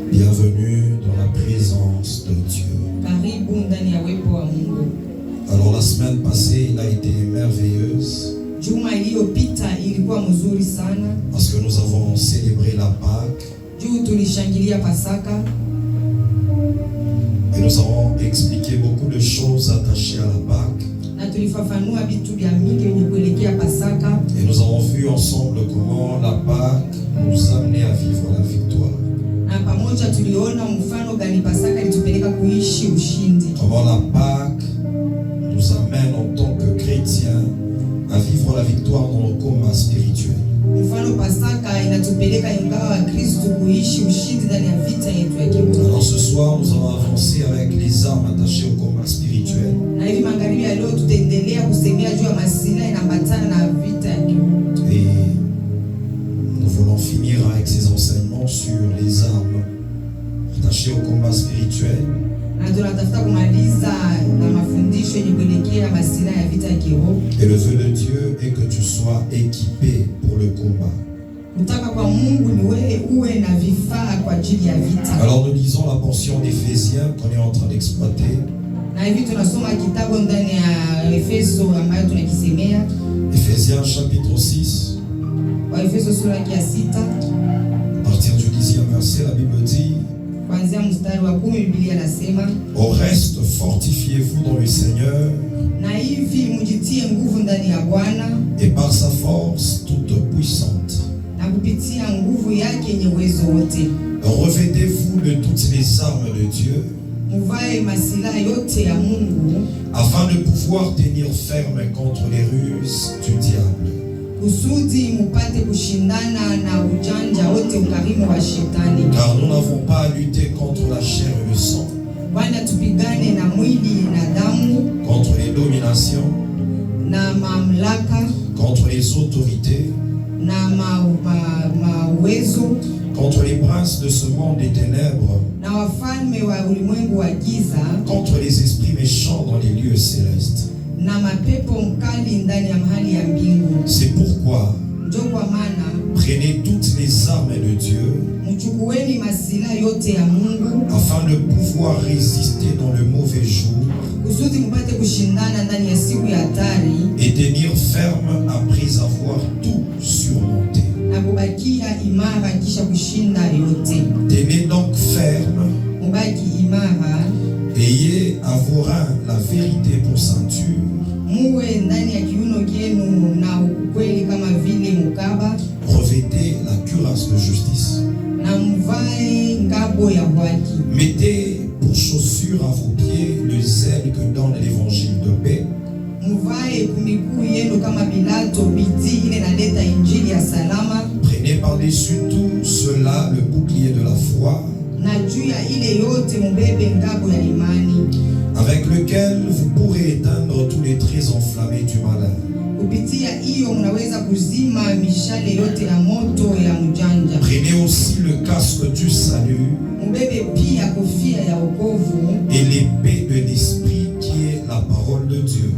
Bienvenue dans la présence de Dieu. Alors la semaine passée, il a été merveilleuse. Parce que nous avons célébré la Pâque. Et nous avons expliqué beaucoup de choses attachées à la Pâque. Et nous avons vu ensemble comment la Pâque nous amenait à vivre la victoire. Comment la Pâque nous amène en tant que chrétiens à vivre la victoire dans le combat spirituel. Alors ce soir, nous allons avancer avec les armes attachées au combat spirituel. Et nous voulons finir avec ces enseignements sur les armes attachées au combat spirituel. Et le vœu de Dieu est que tu sois équipé pour le combat. Alors nous lisons la portion d'Éphésiens qu'on est en train d'exploiter. Éphésiens chapitre 6. À partir du 10e verset, la Bible dit: au reste, fortifiez-vous dans le Seigneur et par sa force toute puissante. Revêtez-vous de toutes les armes de Dieu afin de pouvoir tenir ferme contre les ruses du diable. Car nous n'avons pas à lutter contre la chair et le sang, contre les dominations, contre les autorités, contre les princes de ce monde des ténèbres, contre les esprits méchants dans les lieux célestes. C'est pourquoi prenez toutes les armes de Dieu afin de pouvoir résister dans le mauvais jour et tenir ferme après avoir tout surmonté. Tenez donc ferme, ayez à vos reins la vérité pour ceinture, revêtez la cuirasse de justice, mettez pour chaussure à vos pieds le zèle que donne l'évangile de paix, prenez par-dessus tout cela le bouclier de la foi, avec lequel vous pourrez éteindre tous les traits enflammés du malin. Prenez aussi le casque du salut et l'épée de l'esprit qui est la parole de Dieu.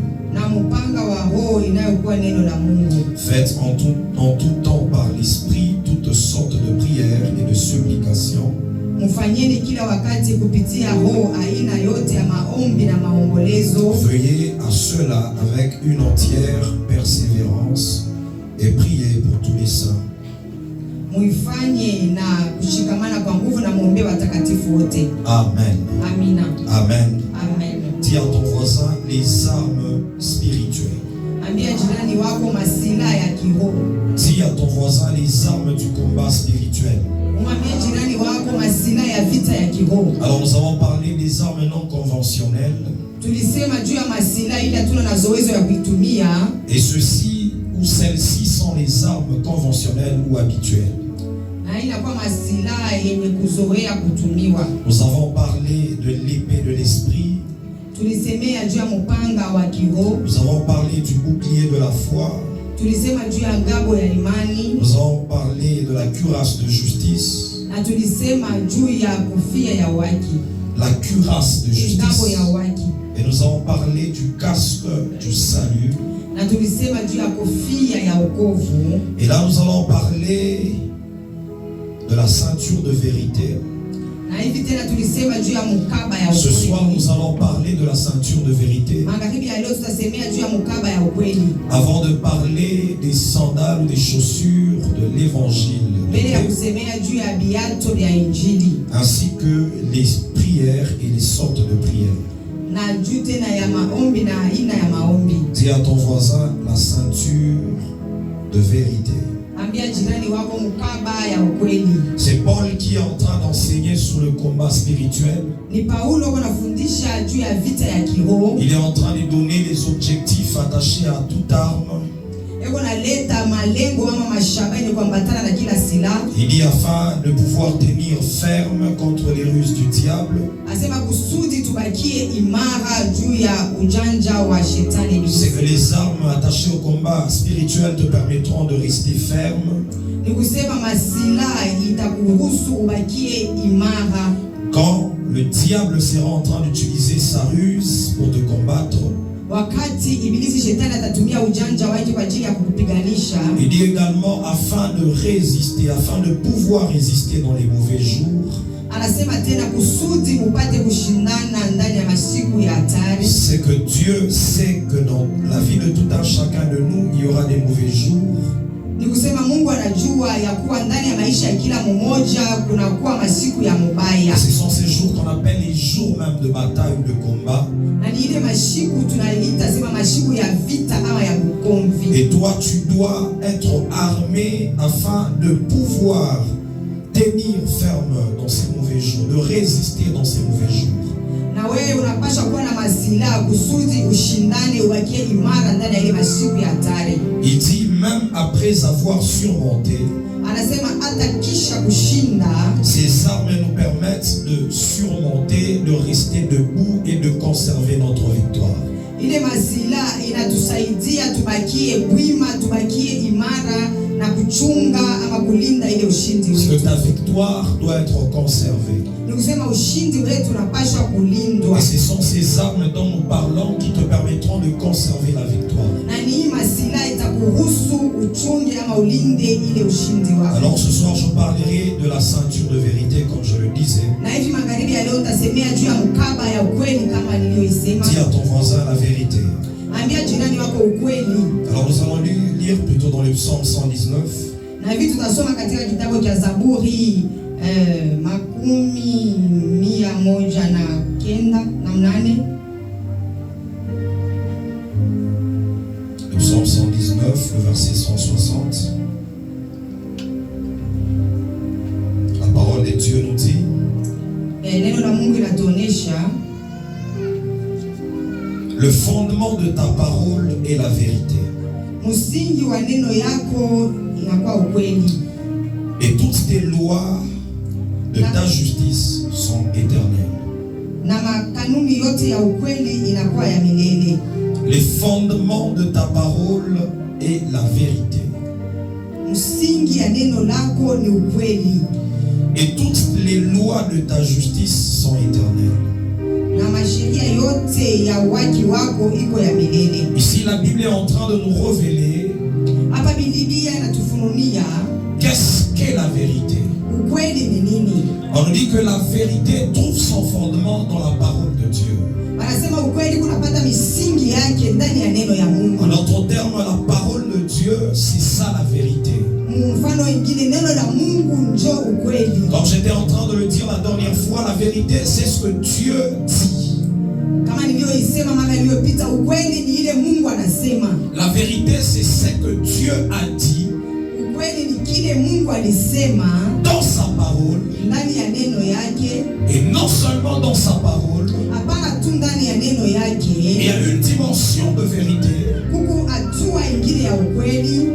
Faites en tout temps par l'esprit toutes sortes de prières et de supplications. Veuillez à cela avec une entière persévérance et priez pour tous les saints. Amen. Amen. Dis à ton voisin les armes spirituelles. Dis à ton voisin les armes du combat spirituel. Alors nous avons parlé des armes non conventionnelles. Et ceci ou celles-ci sont les armes conventionnelles ou habituelles. Nous avons parlé de l'épée de l'esprit. Nous avons parlé du bouclier de la foi. Nous avons parlé de la cuirasse de justice. La cuirasse de justice. Et nous avons parlé du casque du salut. Et là nous allons parler de la ceinture de vérité. Ce soir, nous allons parler de la ceinture de vérité. Avant de parler des sandales ou des chaussures de l'évangile, ainsi que les prières et les sortes de prières. Dis à ton voisin la ceinture de vérité. C'est Paul qui est en train d'enseigner sur le combat spirituel. Il est en train de donner les objectifs attachés à toute arme. Il dit afin de pouvoir tenir ferme contre les ruses du diable. C'est que les armes attachées au combat spirituel te permettront de rester ferme. Quand le diable sera en train d'utiliser sa ruse pour te combattre, il dit également afin de résister, afin de pouvoir résister dans les mauvais jours. C'est que Dieu sait que dans la vie de tout un chacun de nous, il y aura des mauvais jours. Ce sont ces jours qu'on appelle les jours même de bataille ou de combat. Et toi, tu dois être armé afin de pouvoir tenir ferme dans ces mauvais jours, de résister dans ces mauvais jours. Il dit même après avoir surmonté, ces armes nous permettent de surmonter, de rester debout et de conserver notre victoire. Parce que ta victoire doit être conservée. Et ce sont ces armes dont nous parlons qui te permettront de conserver la victoire. Alors ce soir je parlerai de la ceinture de vérité comme je le disais. Dis à ton voisin la vérité. Alors nous allons lire plutôt dans le psaume 119. Le psaume 119, le verset 160. La parole de Dieu nous dit: le fondement de ta parole est la vérité. Et toutes tes lois de ta justice sont éternelles. Les fondements de ta parole est la vérité. Et toutes les lois de ta justice sont éternelles. Ici la Bible est en train de nous révéler qu'est-ce qu'est la vérité. On nous dit que la vérité trouve son fondement dans la parole de Dieu. En d'autres termes, la parole de Dieu, c'est ça la vérité. Comme j'étais en train de le dire la dernière fois, la vérité c'est ce que Dieu dit. La vérité c'est ce que Dieu a dit dans sa parole. Et non seulement dans sa parole, il y a une dimension de vérité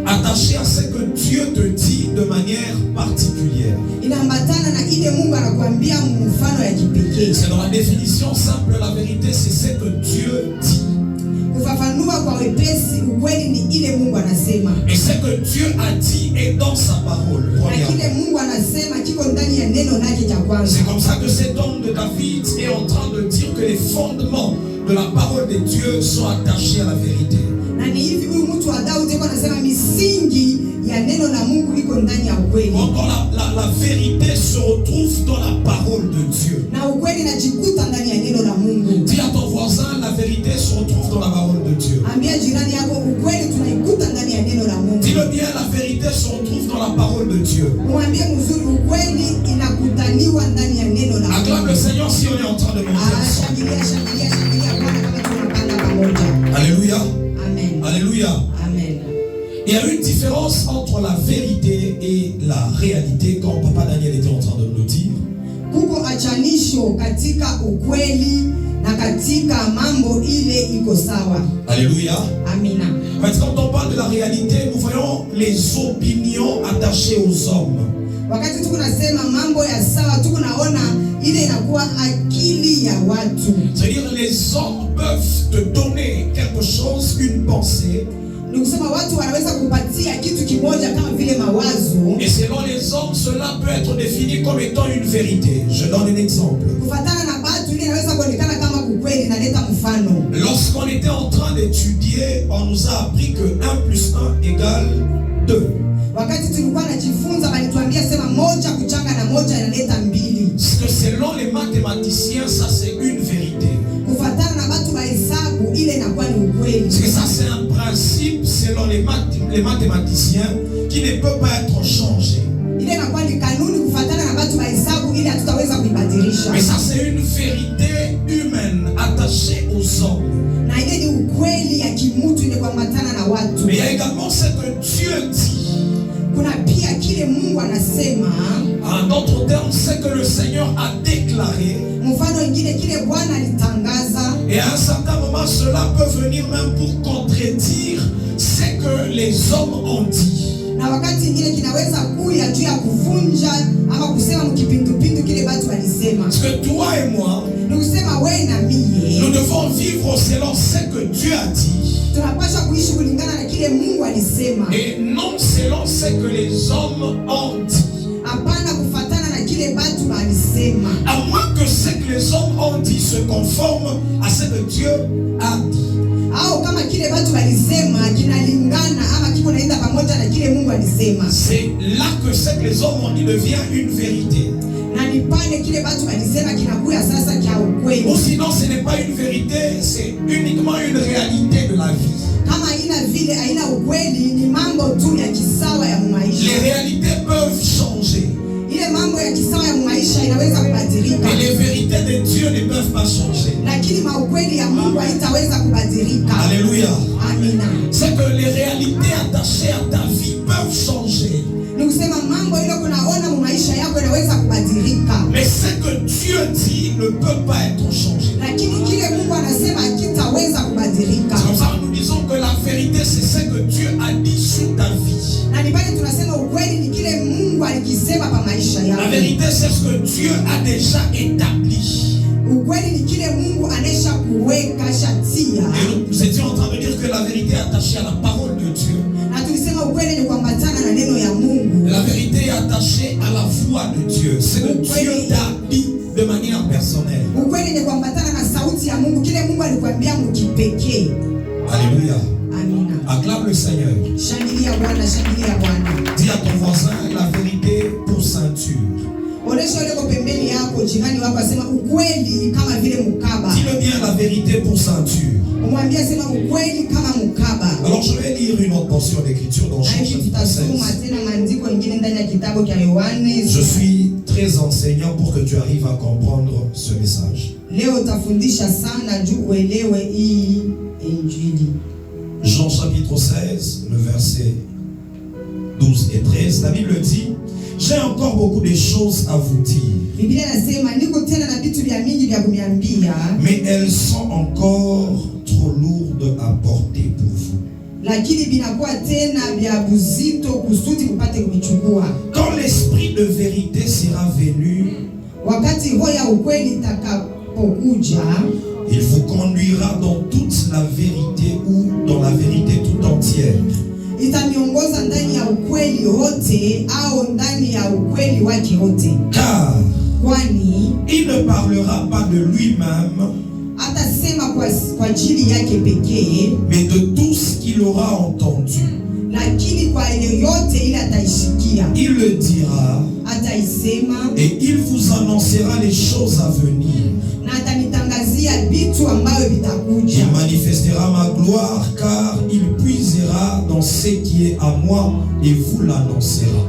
attachée à ce que Dieu te dit de manière particulière. C'est dans la définition simple, la vérité c'est ce que Dieu dit. Et ce que Dieu a dit est dans sa parole. C'est comme ça que cet homme de David est en train de dire que les fondements de la parole de Dieu sont attachés à la vérité. neno la Mungu liko ndani ya ukweli. Quand la vérité se retrouve dans la parole de Dieu. Na ukweli inajikuta ndani ya neno la Mungu. Dis à ton voisin, la vérité se retrouve dans la parole de Dieu. Ambia jirani yako ukweli tunaikuta ndani ya neno la Mungu. Dis-le bien, la vérité se retrouve dans la parole de Dieu. Mwambie mzuri ukweli inakutaniwa ndani ya neno la Mungu. Acclame le Seigneur si on est en train de monter ensemble. Shangilia Bwana kama tunapanda pamoja. Alléluia. Amen. Alléluia. Amen. Il y a une différence entre la vérité et la réalité, quand Papa Daniel était en train de nous dire. Kuko achanisho katika ukweli na katika mambo ile iko sawa. Alléluia. Amina. Maintenant, quand on parle de la réalité, nous voyons les opinions attachées aux hommes. Wakati tunasema mambo ya sawa, tunaona ile inakuwa akili ya watu. C'est-à-dire les hommes peuvent te donner quelque chose, une pensée. Ni kusema watu wanaweza kupatia kitu kimoja kama vile mawazo. Et selon les hommes, cela peut être défini comme étant une vérité. Je donne un exemple. Kufatana na watu ile inaweza kuonekana kama ukweli. Naleta mfano. Lorsqu'on était en train d'étudier, on nous a appris que 1 plus 1 égale 2. Wakati tulikuwa najifunza walituambia sema moja kuchanga na moja inaleta 2. Parce que selon les mathématiciens, ça c'est une vérité. Kufatana na watu wa hesabu ile inakuwa ni ukweli. Parce que ça c'est un principe selon les mathématiciens qui ne peut pas être changé. Ile inakuwa ni kanuni kufatana na watu wa hesabu ile hatutaweza kuibadilisha. Mais ça c'est une vérité humaine attachée aux hommes. Na ile ni ukweli ya kimutu ile kuambatana na watu. Mais il y a également ce que Dieu dit. Kuna pia kile Mungu anasema. En d'autres termes, c'est que le Seigneur a déclaré. Mfano mwingine kile Bwana alitangaza. Et à un certain moment, cela peut venir même pour contredire ce que les hommes ont dit. Na wakati mwingine kinaweza kuja juu ya kuvunja ama kusema mkipindupindu kile watu walisema. Parce que toi et moi, nikusema wewe na mimi, nous devons vivre selon ce que Dieu a dit. Tunapaswa kuishi kulingana na kile Mungu alisema. Et non selon ce que les hommes ont dit. Hapana kufatana na kile watu walisema. À moins que ce que les hommes ont dit se conforme à ce que Dieu a dit. Au kama kile watu walisema kinalingana ama kiko naenda pamoja na kile Mungu alisema. C'est là que ce que les hommes ont dit devient une vérité. Na ni pale kile watu walisema kinakuwa sasa kia ukweli. Ou sinon ce n'est pas une vérité, c'est uniquement une réalité de la vie. Kama haina vile haina ukweli ni mambo tu ya kisawa ya maisha. Les réalités peuvent changer. Ile mambo ya kisawa ya maisha inaweza kubadilika. Mais les vérités de Dieu ne peuvent pas changer. Lakini maukweli ya Mungu haitaweza kubadilika. Alléluia. Amina. C'est que les réalités attachées à ta vie peuvent changer. Ni kusema mambo ile kunaona mu maisha yako inaweza kubadilika. Mais ce que Dieu dit ne peut pas être changé. Lakini kile Mungu anasema kitaweza kubadilika. C'est comme ça que nous disons que la vérité c'est ce que Dieu a dit sur ta vie. Na ni pale tunasema ukweli ni kile Mungu alikisema pa maisha yako. La vérité c'est ce que Dieu a déjà établi. Ukweli ni kile Mungu anesha kuweka shatia. Et nous étions en train de dire que la vérité est attachée à la parole de Dieu. Na tulisema ukweli ni kuambatana na neno ya Mungu. La vérité est attachée à la voix de Dieu. Ce que Dieu t'a dit de manière personnelle. Ukweli ni kuambatana na sauti ya Mungu, kile Mungu alikwambia mkipekee. Alléluia. Amina. Acclame le Seigneur. Shangilia Bwana, shangilia Bwana. Dis à ton voisin la vérité pour ceinture. Onesha yule kwa pembeni yako, jirani wako asema ukweli kama vile mkaba. Dis-le bien la vérité pour ceinture. Umwambie asema ukweli kama mkaba. Alors je vais lire une autre portion d'écriture dans Jean chapitre 16. Je suis très enseignant pour que tu arrives à comprendre ce message. Jean chapitre 16, le verset 12 et 13, la Bible dit: j'ai encore beaucoup de choses à vous dire, mais elles sont encore trop lourdes à porter pour vous. Quand l'esprit de vérité sera venu, il vous conduira dans toute la vérité ou dans la vérité tout entière. Car il ne parlera pas de lui-même, mais de tout ce qu'il aura entendu. lakini kwa yoyote ile ataisikia, il le dira ataisema, et il vous annoncera les choses à venir. na atanitangazia vitu ambavyo vitakuja. Il manifestera ma gloire car il puisera dans ce qui est à moi et vous l'annoncera.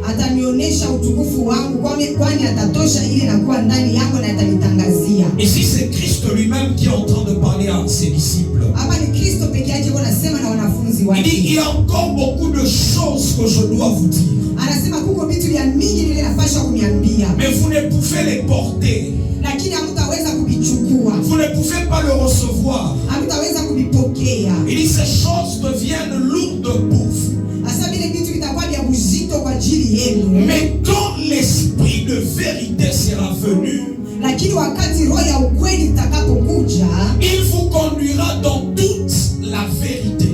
Atanionyesha utukufu wangu, kwani atatosha ile nakuwa ndani yangu na atanitangazia. Ici c'est Christ lui-même qui est en train de parler à ses disciples. Hapa ni Kristo peke yake anasema na wanafunzi Il dit wake. il y a encore beaucoup de choses que je dois vous dire. Anasema kuko vitu vya mingi nile nafasha kuniambia, Mais vous ne pouvez les porter. lakini hamtaweza kuvichukua, Vous ne pouvez pas le recevoir. hamtaweza kuvipokea. Il dit ces choses deviennent lourdes pour vous. Hasa vile vitu vitakuwa vya uzito kwa ajili yenu, Mais quand l'esprit de vérité sera venu, lakini wakati roho ya ukweli itakapokuja, il vous conduira dans toute la vérité.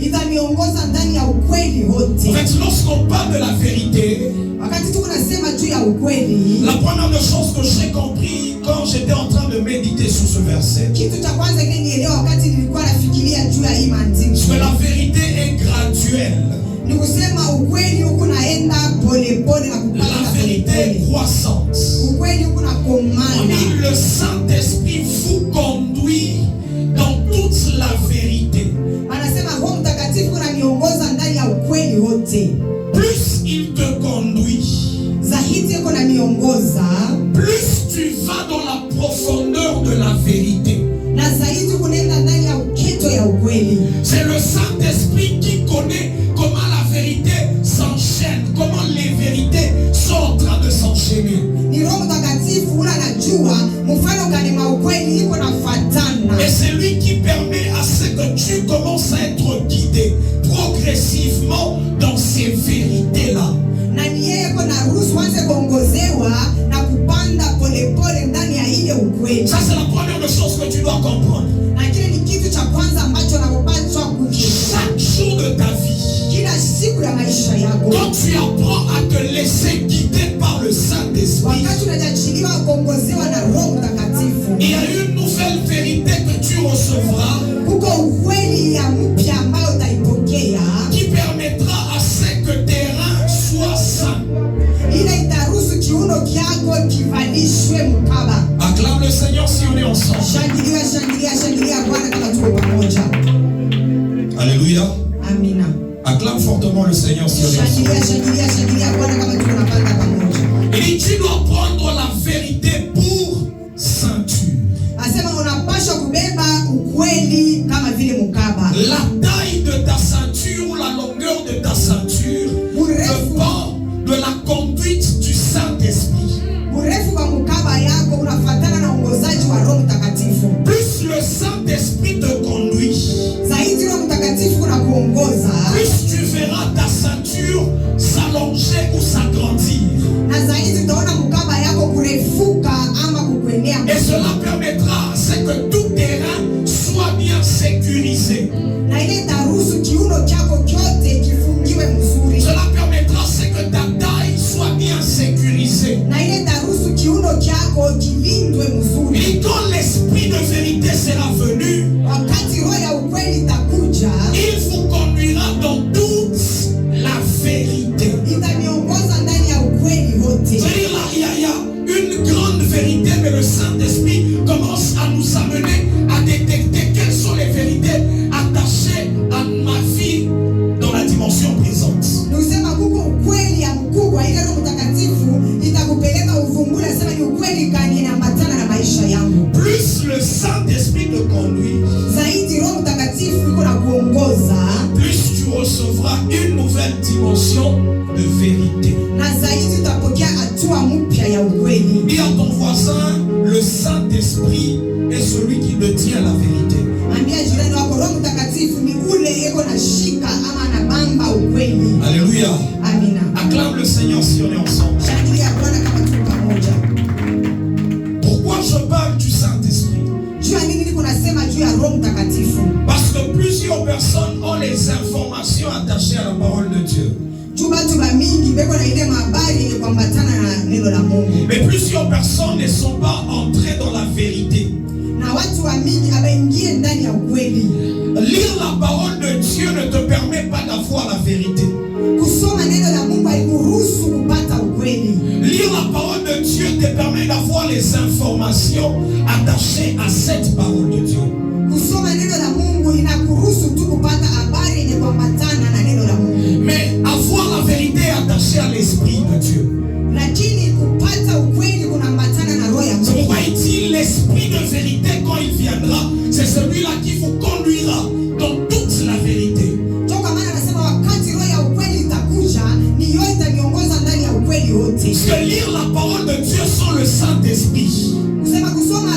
itaniongoza ndani ya ukweli wote. En fait, lorsqu'on parle de la vérité, Wakati tuko nasema juu ya ukweli, la première chose que j'ai compris quand j'étais en train de méditer sur ce verset, kitu cha kwanza kile nielewa wakati nilikuwa nafikiria juu ya hii maandiko, c'est que la vérité est graduelle. ni kusema ukweli huko naenda pole pole na La kupanda vérité pole est pole. croissante. Ukweli huko na On komana. dit le Saint-Esprit vous conduit dans toute la vérité. Anasema Roho Mtakatifu ananiongoza ndani ya ukweli wote. Plus il te conduit, Zaidi yuko ananiongoza, plus tu vas dans la profondeur de la vérité. na zaidi kunaenda ndani ya uketo ya ukweli. C'est le Saint-Esprit qui connaît comment la vérité s'enchaîne, comment les vérités sont en train de s'enchaîner. Ni Roho Mtakatifu ule anajua mfano gani ukweli iko nafuatana. Et c'est lui qui permet à ce que tu commences à être guidé progressivement dans ces vérités-là. Na ni yeye kuna ruhusu anze kuongozewa na kupanda pole pole ndani ya ile ukweli. Ça, c'est la première chose que tu dois comprendre. Na kile ni kitu cha kwanza ambacho unapaswa kujua. Chaque jour de ta vie, Kila siku ya maisha yako, quand tu apprends à te laisser guider par le Saint-Esprit, wakati unajachiliwa kuongozewa na Roho Mtakatifu, il y a une nouvelle vérité que tu recevras kuko ukweli ya mpya ambayo utaipokea, qui permettra à ce que tes reins soient sains. ile itaruhusu kiuno kyako kivalishwe mkaba. Acclame le Seigneur si on est ensemble. Shangilia, shangilia, shangilia Bwana kama tuko pamoja. Alléluia. Amina. Acclame fortement le Seigneur si on est ensemble. Shangilia, shangilia, shangilia Bwana kama tuko napanda pamoja. Il dit tu dois prendre la vérité pour ceinture. Asema unapaswa kubeba ukweli kama vile mkaba. La taille de ta ceinture ou la longueur de ta ceinture dépend de la conduite du Saint-Esprit. Urefu wa mkaba yako unafuatana na uongozaji wa Roho Mtakatifu. Plus le Saint-Esprit te conduit, Zaidi Roho Mtakatifu unakuongoza, plus tu verras ta ceinture s'allonger ou s'agrandir. na zaidi utaona mkaba yako kurefuka ama kukwenea. Et cela permettra à ce que tout terrain soit bien sécurisé. Na ile itaruhusu kiuno chako chote kifungiwe mzuri. Cela permettra à ce que ta taille soit bien sécurisée. Na ile itaruhusu kiuno chako kilindwe mzuri. Et quand l'esprit de vérité sera venu, Wakati roho ya ukweli itakuja, il vous conduira dans toute la vérité. itaniongoza ndani ya ukweli wote. C'est-à-dire là, il y a une grande vérité, mais le Saint-Esprit commence à nous amener à détecter quelles sont les vérités attachées à ma vie dans la dimension présente. Nusema kuko ukweli ya mkubwa, ile Roho Mtakatifu itakupeleka uvumbule, sema ni ukweli gani inaambatana na maisha yangu. Plus le Saint-Esprit te conduit, Zaidi Roho Mtakatifu iko na kuongoza, plus tu recevras une nouvelle dimension de vérité. na zaidi utapokea hatua mpya ya ukweli. Dis à ton voisin, le Saint-Esprit est celui qui détient la vérité. Ambia jirani wako Roho Mtakatifu ni ule eko na shika ama anabamba ukweli. Alléluia. Amina. Acclame le Seigneur si on est ensemble. Shangilia Bwana kama tuko pamoja. Pourquoi je parle du Saint-Esprit? Jua nini niko nasema juu ya Roho Mtakatifu? Parce que plusieurs personnes ont les informations attachées à la parole de Dieu. Juu watu wa mingi beko na ile habari yenye kuambatana na neno la Mungu. Mais plusieurs personnes ne sont pas entrées dans la vérité. Na watu wa mingi abaingie ndani ya ukweli. Lire la parole de Dieu ne te permet pas d'avoir la vérité. Kusoma neno la Mungu haikuruhusu kupata ukweli. Lire la parole de Dieu te permet d'avoir les informations attachées à cette parole de Dieu. Kusoma neno la Mungu inakuruhusu tu kupata habari yenye kuambatana na neno la Mungu. Mais avoir la vérité attachée à l'esprit de Dieu. Lakini kupata ukweli kunaambatana na roho ya C'est Mungu. pourquoi il dit l'esprit de vérité quand il viendra, c'est celui-là qui vous conduira dans toute la vérité. Toka maana anasema wakati roho ya ukweli itakuja, ni yeye itaniongoza ndani ya ukweli wote. Parce que lire la parole de Dieu sans le Saint-Esprit Kusema kusoma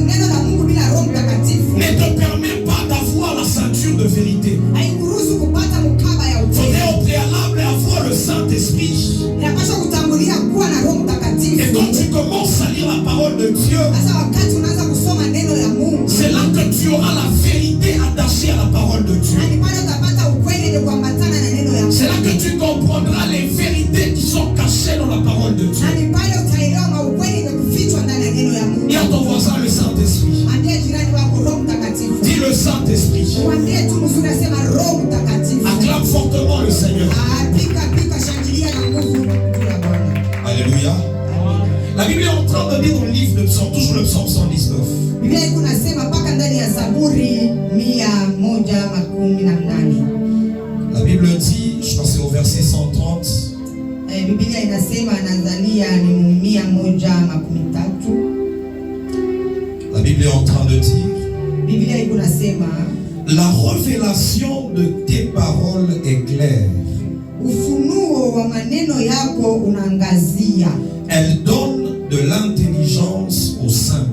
neno la Mungu bila Roho Mtakatifu ne te permet pas d'avoir la ceinture de vérité. haikuruhusu kupata mkaba ya Il ukweli. faudrait au préalable avoir le Saint-Esprit. Inapaswa kutangulia kuwa na Roho Et Mtakatifu. quand tu commences à lire la parole de Dieu, Sasa wakati unaanza kusoma neno la Mungu, c'est là que tu auras la vérité attachée à la parole de Dieu. na ni pale utapata ukweli yenye kuambatana na neno la Mungu. C'est là que tu comprendras les vérités qui sont cachées dans la parole de Dieu. Na ni pale utaelewa maukweli yenye kufichwa ndani ya neno la Mungu. Dis à ton voisin le Saint-Esprit. Ambia jirani wako Roho Mtakatifu. Dis le Saint-Esprit. Mwambie tu mzuri asema Roho Mtakatifu. Acclame fortement le Seigneur. Pika shangilia na nguvu ya Bwana. Alléluia. La Bible est en train de dire dans le livre de Psaume, toujours le Psaume 119. Biblia iko nasema mpaka ndani ya Zaburi 118. La Bible dit, je passais au verset 130. Biblia inasema nazalia ni 113. La Bible est en train de dire, Biblia iko nasema la révélation de tes paroles est claire. ufunuo wa maneno yako unaangazia. Elle donne de l'intelligence aux simples.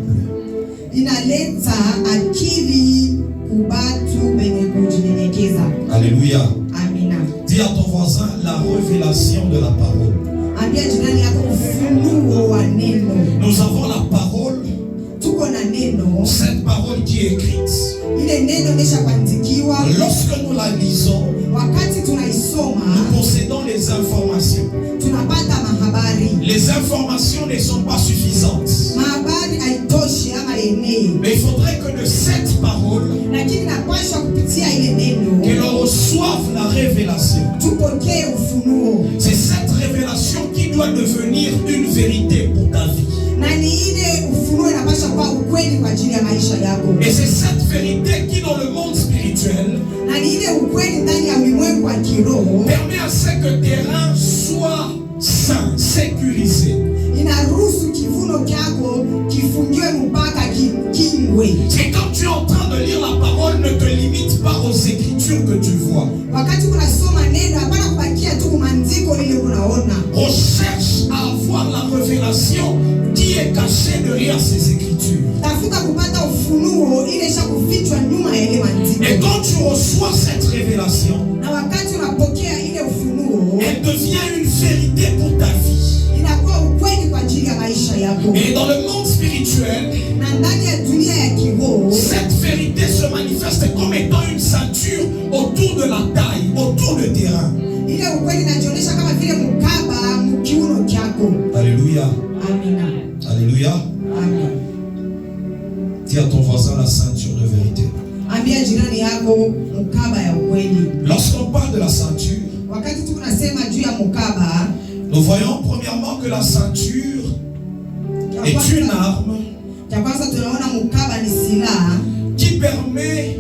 Inaleta akili kubatu benye kujinyenyekeza. Alléluia. Amina. Dis à ton voisin la révélation de la parole. Ambia jirani yako ufunuo wa neno. Nous avons la parole, Tuko na neno. cette parole qui est écrite. Ile neno imesha kuandikiwa. Lorsque nous la lisons, Wakati tunaisoma nous possédons les informations. tunapata mahabari. Les informations ne sont pas suffisantes. Mahabari haitoshi ama enei. Mais il faudrait que de cette parole, Lakini napaswa kupitia ile neno que l'on reçoive la révélation. tupokee ufunuo. C'est cette révélation qui doit devenir une vérité pour ta vie. Na ni ile ufunuo inapaswa kuwa ukweli kwa ajili ya maisha yako. Et c'est cette vérité qui, dans le monde spirituel, Na ni ile ukweli ndani ya ulimwengu wa kiroho permet à ce que tes reins soient sains, sécurisés. inaruhusu kivuno kyako kifungiwe mpaka kikingwe. C'est quand tu es en train de lire la parole, ne te limite pas aux écritures que tu vois. Wakati unasoma neno hapana kubakia tu kumandiko ile unaona. Recherche à avoir la révélation qui est cachée derrière ces écritures. Tafuta kupata ufunuo ile isha kufichwa nyuma ya ile mandiko. Et quand tu reçois cette révélation, Na wakati unapokea ile ufunuo elle devient une vérité pour ta vie. inakuwa ukweli kwa ajili ya maisha yako. Et dans le monde spirituel, Na ndani ya dunia ya kiroho cette vérité se manifeste comme étant une ceinture autour de la taille, autour de tes reins. ile ukweli inajionyesha kama vile mkaba mkiuno chako. Alléluia. Amina. Alléluia. Amen. Dis à ton voisin la ceinture de vérité. Ambia jirani yako mkaba ya ukweli. Lorsqu'on parle de la ceinture, Wakati tu tunasema juu ya mkaba, nous voyons premièrement que la ceinture est une arme cha kwanza tunaona mkaba ni silaha qui permet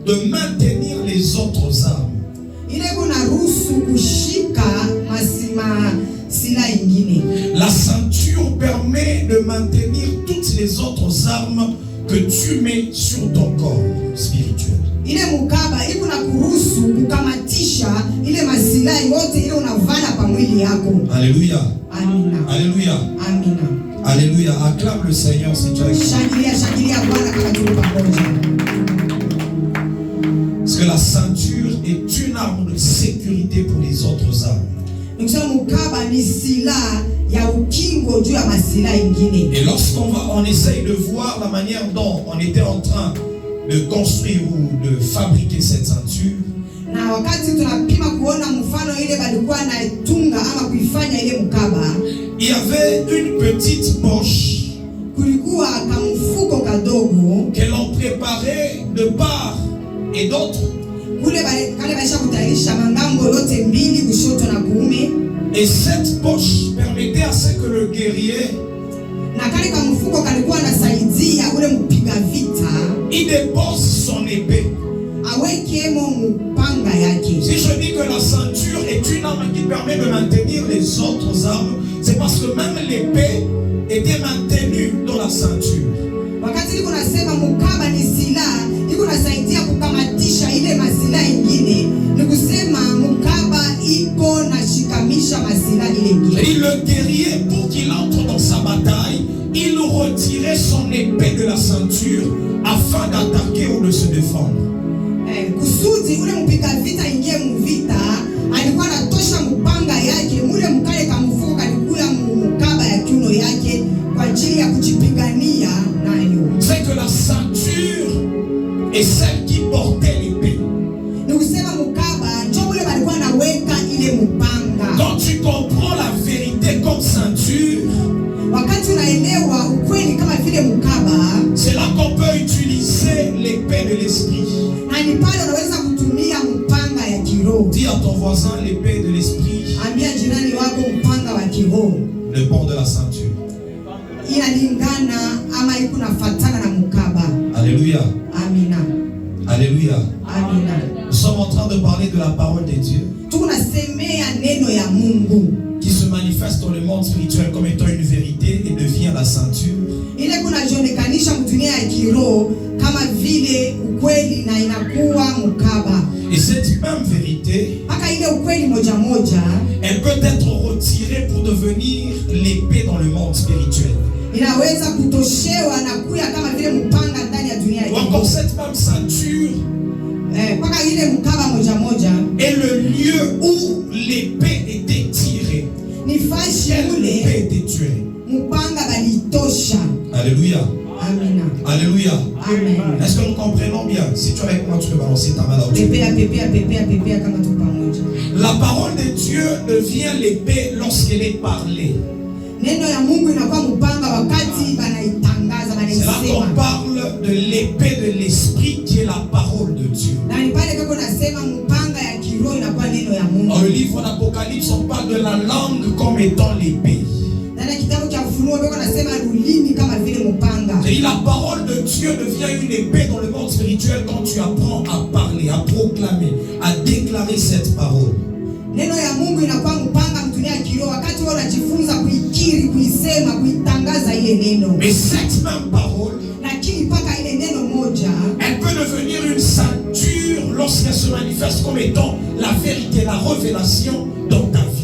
de maintenir les autres armes. ile kunaruhusu kushika silaha ingine. La ceinture permet de maintenir toutes les autres armes que tu mets sur ton corps spirituel. Ile mkaba ile kunakuruhusu kukamatisha ile masilaha yote ile unavala pa mwili yako. Alléluia. Amina. Alléluia. Amina. Alléluia. Acclame le Seigneur si tu as écouté. Shangilia Bwana kama tuko pamoja. Parce que la ceinture est une arme de sécurité pour les autres armes. Nikisema mkaba ni silaha ya ukingo juu ya masilaha ingine. Et on essaye de voir la manière dont on était en train de construire ou de fabriquer cette ceinture, Na wakati tunapima kuona mfano ile balikuwa naitunga ama kuifanya ile mkaba, il y avait une petite poche kulikuwa kamfuko kadogo que l'on préparait de part et d'autre Et cette poche permettait à ce que le guerrier il dépose son épée. Si je dis que la ceinture est une arme qui permet de maintenir les autres armes, c'est parce que même l'épée était maintenue dans la ceinture. Et le guerrier, pour qu'il entre dans sa bataille, il retirait son épée de la ceinture afin d'attaquer ou de se défendre. Kusudi ule mpika vita ingie mvita alikuwa anatosha mpanga yake mule mkale kamfuko kalikula mkaba ya kiuno yake kwa ajili ya kujipigania nayo. C'est que la ceinture est celle qui portait l'épée. Ni kusema mkaba ndio ule walikuwa anaweka ile mpanga. Quand tu comprends la vérité comme ceinture, wakati unaelewa ukweli kama vile mkaba, c'est là qu'on peut utiliser l'épée de l'esprit. Dis à ton voisin l'épée de l'esprit, le pont de la ceinture. Alléluia. Amina. Alléluia. Amina. Nous sommes en train de parler de la parole de Dieu qui se manifeste dans le monde spirituel comme étant une vérité et devient la ceinture. Et cette même vérité, elle peut être retirée pour devenir l'épée dans le monde spirituel. Ou encore cette même ceinture est le lieu où l'épée était tirée. L'épée était tuée. Alléluia. Amina. Alléluia. Amen. Est-ce que nous comprenons bien? Si tu es avec moi, tu peux balancer ta main là-dessus. La parole de Dieu devient l'épée lorsqu'elle est parlée. C'est là qu'on parle de l'épée de l'esprit qui est la parole de Dieu. Dans le livre d'Apocalypse, on parle de la langue comme étant l'épée. Et la parole de Dieu devient une épée dans le monde spirituel quand tu apprends à parler, à proclamer, à déclarer cette parole. Mais cette même parole, elle peut devenir une ceinture lorsqu'elle se manifeste comme étant la vérité, la révélation dans ta vie.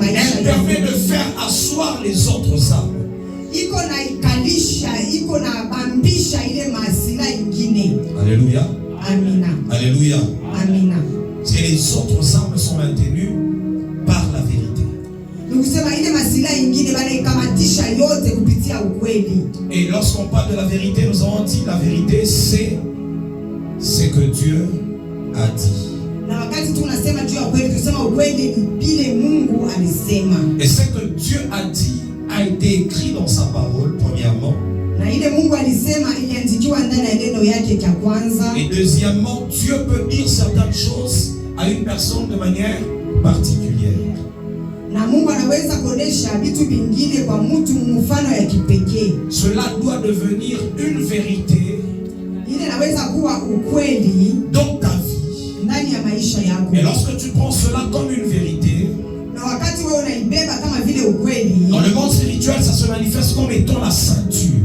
Elle permet de faire asseoir les autres âmes. Alléluia. Amina. Alléluia. Amina. Parce que les autres âmes sont maintenues par la vérité. Et lorsqu'on parle de la vérité, nous avons dit la vérité, c'est ce que Dieu a dit. Et ce que Dieu a dit a été écrit dans sa parole, premièrement. Et deuxièmement, Dieu peut dire certaines choses à une personne de manière particulière. Cela doit devenir une vérité dans ta vie. Et lorsque tu prends cela comme une vérité, dans le monde spirituel, ça se manifeste comme étant la ceinture.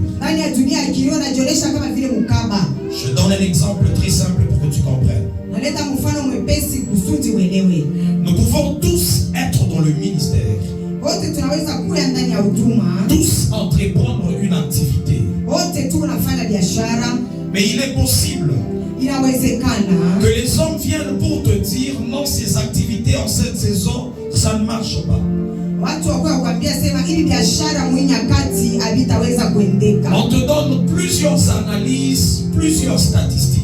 Je donne un exemple très simple pour que tu comprennes. Nous pouvons tous être dans le ministère, tous entreprendre une activité, mais il est possible que les hommes viennent pour te dire non, ces activités en cette saison, ça ne marche pas. On te donne plusieurs analyses, plusieurs statistiques.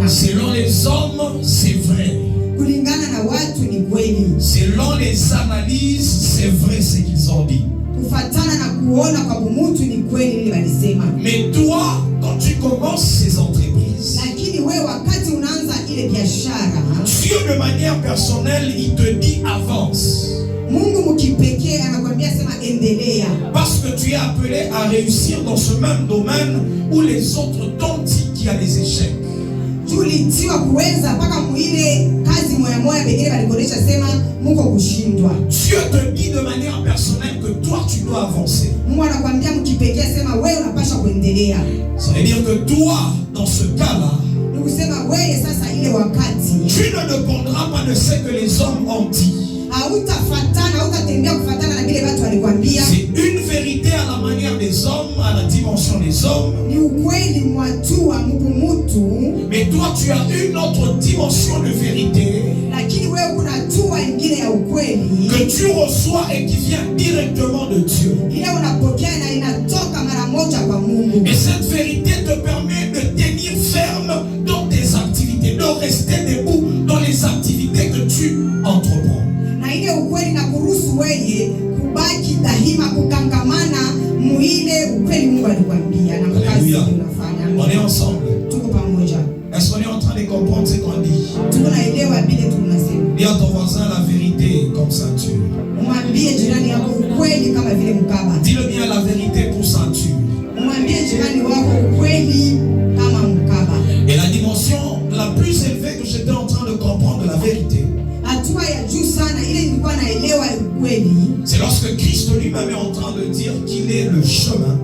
Selon les hommes, c'est vrai. Selon les analyses, c'est vrai ce qu'ils ont dit. kufatana na kuona kwa mtu ni kweli ile walisema. Mais toi, quand tu commences ces entreprises, Lakini wewe wakati unaanza ile biashara, Dieu de manière personnelle, il te dit avance. Mungu mkipekee anakuambia sema endelea. Parce que tu es appelé à réussir dans ce même domaine où les autres t'ont dit qu'il y a des échecs. Tulitiwa kuweza mpaka muile kazi moya moya pekee balikonesha sema muko kushindwa. Dieu te dit de manière personnelle que toi tu dois avancer. Mungu anakuambia mkipekee sema wewe unapaswa kuendelea. Ça veut dire que toi, dans ce cas-là, Ni kusema wewe sasa ile wakati tu ne dépendras pas de ce que les hommes ont dit. hautafatana, hautatembea kufatana na vile watu walikwambia. C'est une vérité à la manière des hommes, à la dimension des hommes. Ni ukweli mwatu wa mutu. Mais toi, tu as une autre dimension de vérité Lakini wewe kuna hatua ingine ya ukweli que tu reçois et qui vient directement de Dieu. ile unapokea na inatoka mara moja kwa Mungu. Et cette vérité te permet de tenir ferme dans tes activités, de rester debout dans les activités que tu entreprends. Na ile ukweli na kuruhusu wewe kubaki daima kukangamana muile ukweli Mungu alikwambia na kazi unafanya. On est ensemble. Tuko pamoja. Est-ce qu'on est en train de comprendre ce qu'on dit? Tunaelewa vile tunasema. Dis à ton voisin la vérité comme ceinture. Mwambie jirani yako ukweli kama vile mkaba. Dis-le bien, la vérité pour ceinture. Mwambie jirani wako ukweli kama mkaba. Et la dimension la plus élevée que j'étais en train de comprendre de la vérité, Hatua ya juu sana ile nilikuwa naelewa ukweli. c'est lorsque Christ lui-même est en train de dire qu'il est le chemin,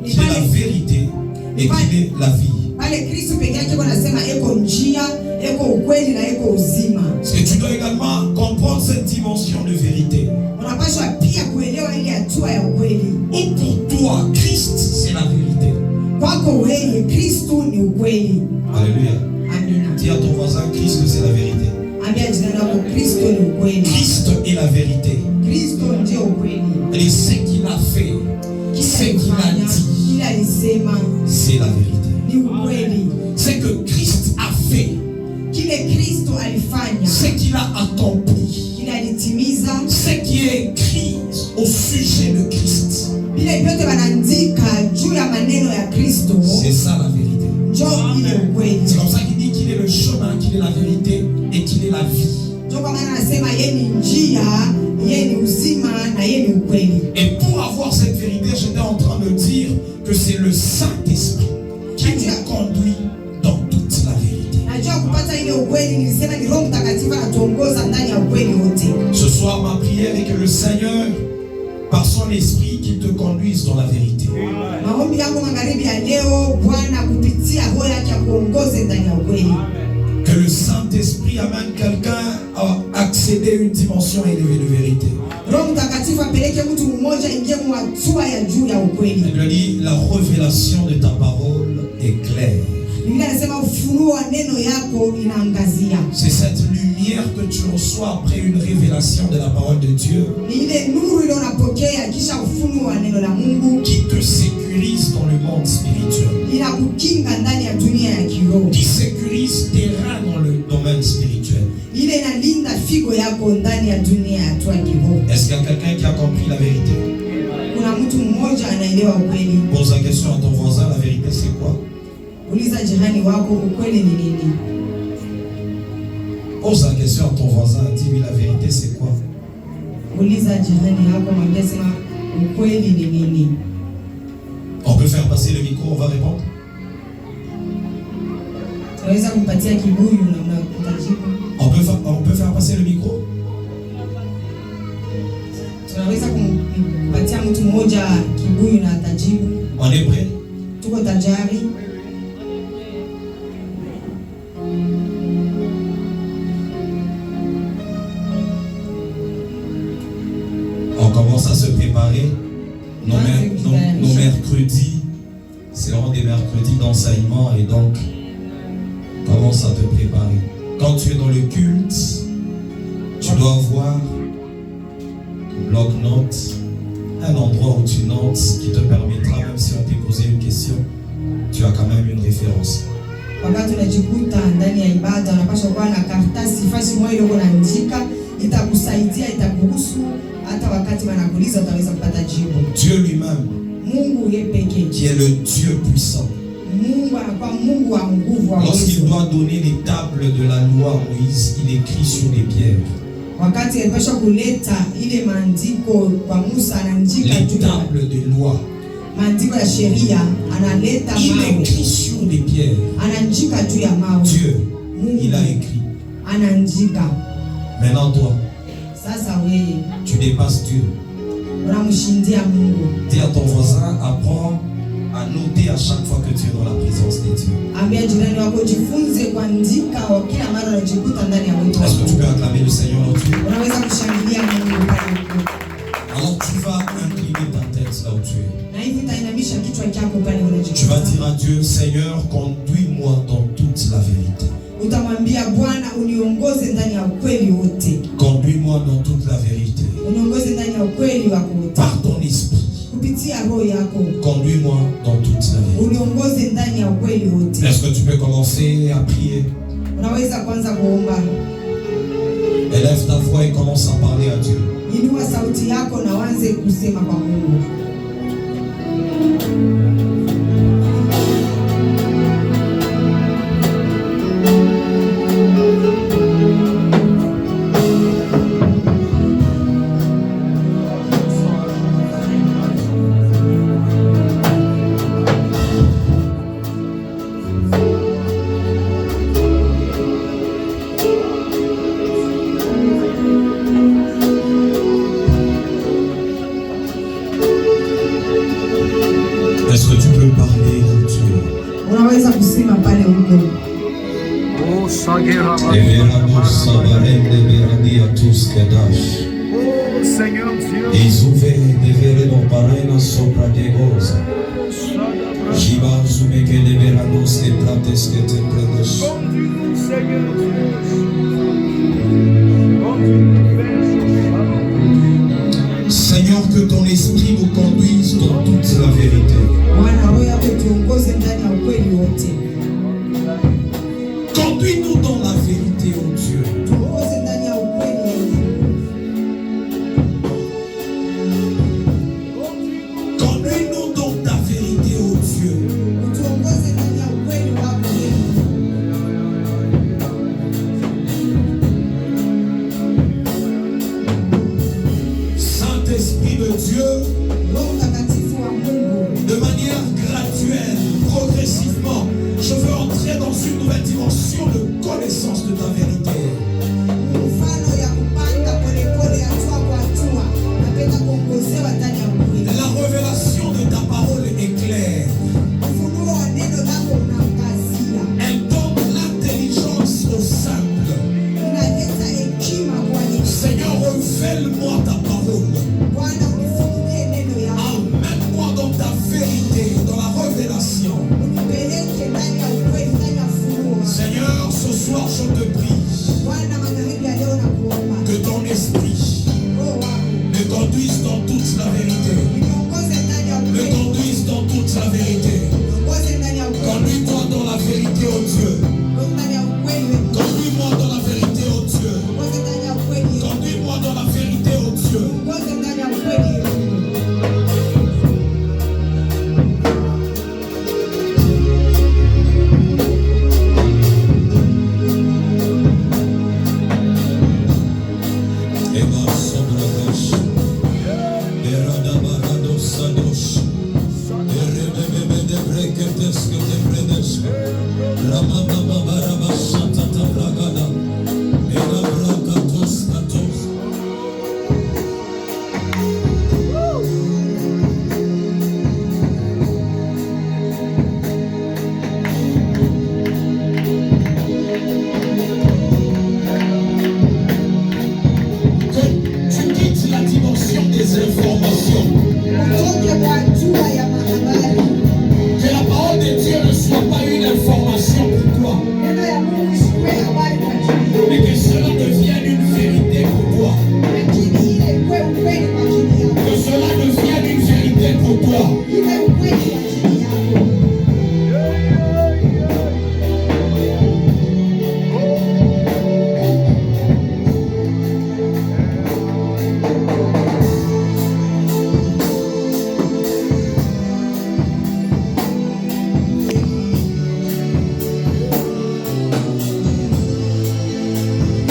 qu'il est la vérité et qu'il est la vie. Pale Kristo pekee yake anasema eko njia, eko ukweli na eko uzima. Parce que tu dois également comprendre cette dimension de vérité. Unapaswa pia kuelewa ile hatua ya ukweli. Ou pour toi, Christ, c'est la vérité. Kwako wewe Kristo ni ukweli. Alléluia. Amina. Dis à ton voisin, Christ, c'est la vérité. Ambia jirani yako Kristo ni ukweli. Christ est la vérité. Kristo ndio ukweli. Et ce qu'il a fait, ce qu'il a dit, kila alisema c'est la vérité. ni ukweli. Ce que Christ a fait, Kile Kristo alifanya, ce qu'il a accompli, kile alitimiza, ce qui est écrit au sujet de Christ, vile vyote wanaandika juu ya maneno ya Kristo, c'est ça la vérité. ndio ile ukweli. C'est comme ça qu'il dit qu'il est le chemin, qu'il est la vérité et qu'il est la vie. Ndio kwa maana anasema yeye ni njia, yeye ni uzima na yeye ni ukweli. Et pour avoir cette vérité, j'étais en train de dire que c'est le Saint-Esprit qui nous conduit dans toute la vérité. Najua kupata ile ukweli, nilisema ni Roho Mtakatifu anatuongoza ndani ya ukweli wote. Ce soir, ma prière est que le Seigneur, par son esprit, qu'il te conduise dans la vérité. Maombi yangu magharibi ya leo, Bwana kupitia roho yake akuongoze ndani ya ukweli. Que le Saint-Esprit amène quelqu'un à accéder à une dimension élevée de vérité. Roho Mtakatifu apeleke mtu mmoja ingie hatua ya juu ya ukweli. Il dit, la révélation de ta parole est claire. Biblia inasema ufunuo wa neno yako inaangazia. C'est cette lumière que tu reçois après une révélation de la parole de Dieu Ni ile nuru ile unapokea kisha ufunuo wa neno la Mungu qui te sécurise dans le monde spirituel, inakukinga ndani ya dunia ya kiroho. qui sécurise tes reins dans le domaine spirituel. Ile inalinda figo yako ndani ya dunia ya kiroho. Est-ce qu'il y a quelqu'un qui a compris la vérité? Kuna mtu mmoja anaelewa ukweli. Pose la question à ton voisin, la vérité c'est quoi? Uliza jirani wako ukweli ni nini? Pose la question à ton voisin, dis-lui la vérité c'est quoi? Uliza jirani wako mwambie sema ukweli ni nini? On peut faire passer le micro, on va répondre. Tunaweza kumpatia kibuyu na mnakujibu. On peut faire passer le micro. Tunaweza kumpatia mtu mmoja kibuyu na atajibu. On est prêt? Tuko tayari. On commence à se préparer. Nos mercredis, c'est vraiment des mercredis d'enseignement et donc commence à te préparer. Quand tu es dans le culte, tu dois avoir un bloc-notes, un endroit où tu notes qui te permettra, même si on t'a posé une question, tu as quand même une référence. Wakati unajikuta ndani ya ibada unapaswa kuwa na karatasi fasi moja ile unaandika itakusaidia itakuhusu tu, hata wakati wanakuuliza utaweza kupata jibu. Dieu lui-même, Mungu yeye pekee, qui est le Dieu puissant, Mungu anakuwa Mungu wa nguvu wa lorsqu'il uwezo. doit donner les tables de la loi à Moïse, il écrit sur les pierres. Wakati alipaswa kuleta ile maandiko kwa Musa, anaandika Les juu ya tables de loi, maandiko ya sheria, analeta il mawe, écrit sur les pierres. anaandika juu ya mawe. Dieu, Mungu il a écrit. anaandika. Maintenant toi, Sasa wewe tu dépasses Dieu. unamshindia Mungu. Dis à ton voisin, apprends à noter à chaque fois que tu es dans la présence de Dieu. Ambia jirani wako jifunze kuandika kila mara unajikuta ndani ya wito Est-ce que tu wako. peux acclamer le Seigneur là où tu es? Unaweza kushangilia Mungu pale uko. Alors tu vas incliner ta tête là où tu es. Na hivi utainamisha kichwa chako pale Tu vas unajikuta. dire à Dieu, Seigneur, conduis-moi dans toute la vérité. Utamwambia Bwana, uniongoze ndani ya ukweli wote. Conduis-moi dans toute la vérité. Uniongoze ndani ya ukweli wako wote. Par ton esprit, Kupitia roho yako. conduis-moi dans toute la vérité. Uniongoze ndani ya ukweli wote. Est-ce que tu peux commencer à prier? Unaweza kwanza kuomba. Élève ta voix et commence à parler à Dieu. Inua sauti yako na uanze kusema kwa Mungu. Est-ce que tu peux parler à Dieu? Unaweza kusema pale huko. Oh, Sagera, Everamos sabarende beradi a tous kedash. oh, Seigneur Dieu, Izuve devere no parena sopra de goza. Jiba zumeke de veranos que plates que te prendes. conduis-nous, Seigneur Dieu, conduis-nous vers Seigneur, que ton esprit nous conduise dans toute la vérité. Bwana, roho yako tuongoze ndani ya ukweli wote. Conduis-nous dans la vérité, ô Dieu. Tuongoze ndani ya ukweli wote. Conduis-nous dans ta vérité, ô Dieu. Tuongoze ndani ya ukweli wako wewe. Saint-Esprit de Dieu, Roho Mtakatifu wa Mungu, de manière graduelle, progressivement, je veux entrer dans une nouvelle dimension de connaissance de ta vérité. mfano ya kupanda polepole, hatua kwa hatua, napenda kuongozewa ndani ya ukweli. La révélation de ta parole est claire. Ufunuo wa neno lako unaangazia, Elle donne l'intelligence aux simples. unaleta hekima kwa wenye. Seigneur, révèle-moi ta parole. Bwana, unifunulie neno yako, Emmène-moi dans ta vérité, dans la révélation. unipeleke ndani ya ukweli, ndani ya ufunuo. Seigneur, ce soir je te prie. Bwana, magharibi ya leo nakuomba